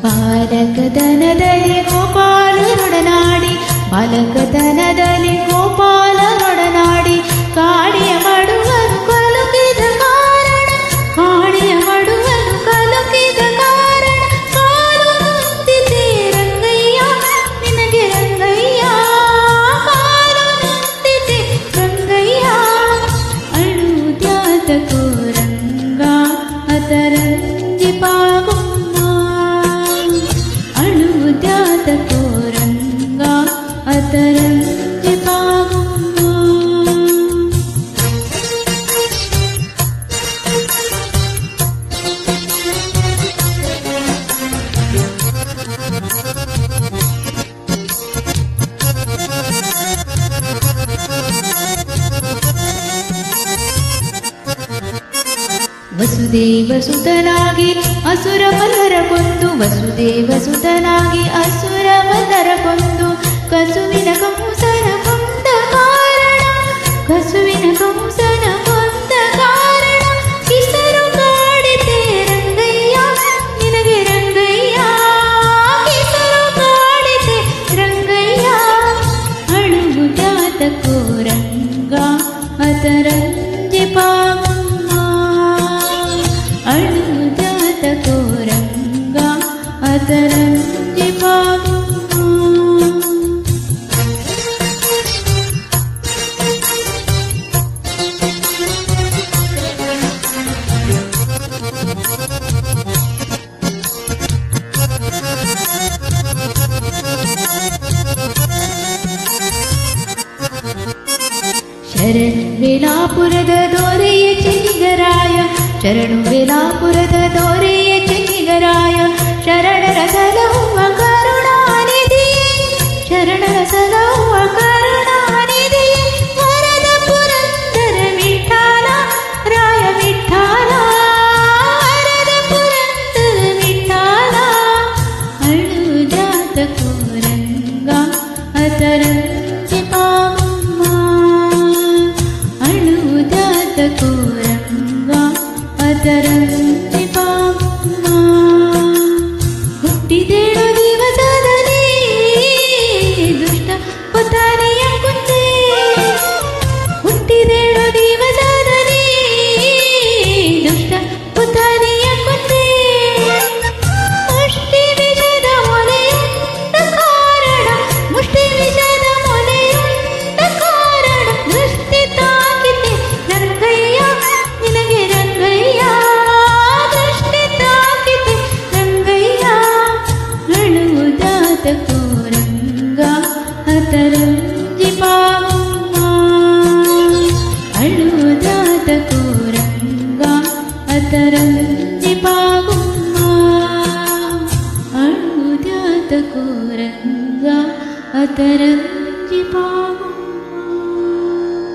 ಬಾಲಕತನದಲ್ಲಿ ಗೋಪಾಲನೊಡನಾಡಿ ಬಾಲಕತನದಲ್ಲಿ ಗೋಪಾಲನೊಡನಾಡಿ ಕಾಡಿಯ ಮಡುವನು ಕಲುಕಿದ ಕಾರಣ ಕಾಡಿಯ ಮಡುವನು ಕಲುಕಿದ ಕಾರಣ ಕಾಲು ನೊಂದಿದೆ ರಂಗಯ್ಯ ನಿನಗೆ ರಂಗಯ್ಯ ಕಾಲು ನೊಂದಿದೆ ರಂಗಯ್ಯ ಅಳುದ್ಯಾತಕೋ ರಂಗ ಅದರಂಜಿ ಪಾಗುಮ್ಮ ಅಳುದ್ಯಾತಕೋ ರಂಗ ಅದರಂಜಿ ಪಾಗುಮ್ಮ. ವಸುದೇವ ಸುತನಾಗಿ ಅಸುರ ಮಲ್ಲರ ಕೊಂದು ವಸುದೇವ ಸುತನಾಗಿ ಅಸುರ ಮಲ್ಲರ ಕೊಂದು ಕಸುವಿನ ಕಂಸನ ಕೊಂದ ಕಾರಣ ಕಸುವಿನ ಕಂಸನ ಕೊಂದ ಕಾರಣ ಕಿಸರು ಕಾಡಿದೆ ರಂಗಯ್ಯ ನಿನಗೆ ರಂಗಯ್ಯ ಕಿಸರು ಕಾಡಿದೆ ರಂಗಯ್ಯ ಅಳುವುದಾತಕೋ ರಂಗ ಅದರಂಜಿ ಪಾಗುಮ್ಮ ಅಳುವುದಾತಕೋ ರಂಗ ಅದರಂಜಿ ಪಾಗುಮ್ಮ. ಶರಣು ವೇಲಾಪುರದ ದೊರೆಯ ಚೆನ್ನಿಗರಾಯ ಶರಣು ವೇಲಾಪುರದ ದೊರೆಯ ಚೆನ್ನಿಗರಾಯ ಶರಣರ ಸಲಹುವ ಕರುಣಾನಿಧಿಯೇ ಶರಣರ ಸಲಹುವ ಕರುಣಾನಿಧಿಯೇ ವರದ ಪುರಂದರ ವಿಠ್ಠಲ ರಾಯ ವಿಠ್ಠಲ ವರದ ಪುರಂದರ ವಿಠ್ಠಲ ಅಳುವುದಾತಕೋ ರಂಗ ಅದರಂಜಿ ಪಾಗುಮ್ಮ ಅಳುವುದಾತಕೋ ರಂಗ ಅದರಂಜಿ ಪಾಗುಮ್ಮ. ಹುಟ್ಟಿದೇಳು ದಿವಸದಲ್ಲಿ ದುಷ್ಟ ಪುತಾರಿಯ ಕುಂದೆ ಹುಟ್ಟಿದೇಳು ದಿವಸದಲ್ಲಿ ದುಷ್ಟ ಪುತಾರಿಯ ಕುಂದೆ ಮುಷ್ಟಿ ವಿಷದ ಮೊಲೆಯುಂಡ ಕಾರಣ ಮುಷ್ಟಿ ವಿಷದ ಮೊಲೆಯುಂಡ ಕಾರಣ ದೃಷ್ಟಿ ತಾಕಿದೆ ರಂಗಯ್ಯ ನಿನಗೆ ರಂಗಯ್ಯ ದೃಷ್ಟಿ ತಾಕಿದೆ ರಂಗಯ್ಯ ಅಳುವುದಾತಕೋ ರಂಗ ಅದರಂಜಿ ಪಾಗುಮ್ಮ ಅಳುವುದಾತಕೋ ರಂಗ ಅದರಂಜಿ ಪಾಗುಮ್ಮ ಅಳುವುದಾತಕೋ ರಂಗ ಅದರಂಜಿ ಪಾಗುಮ್ಮ.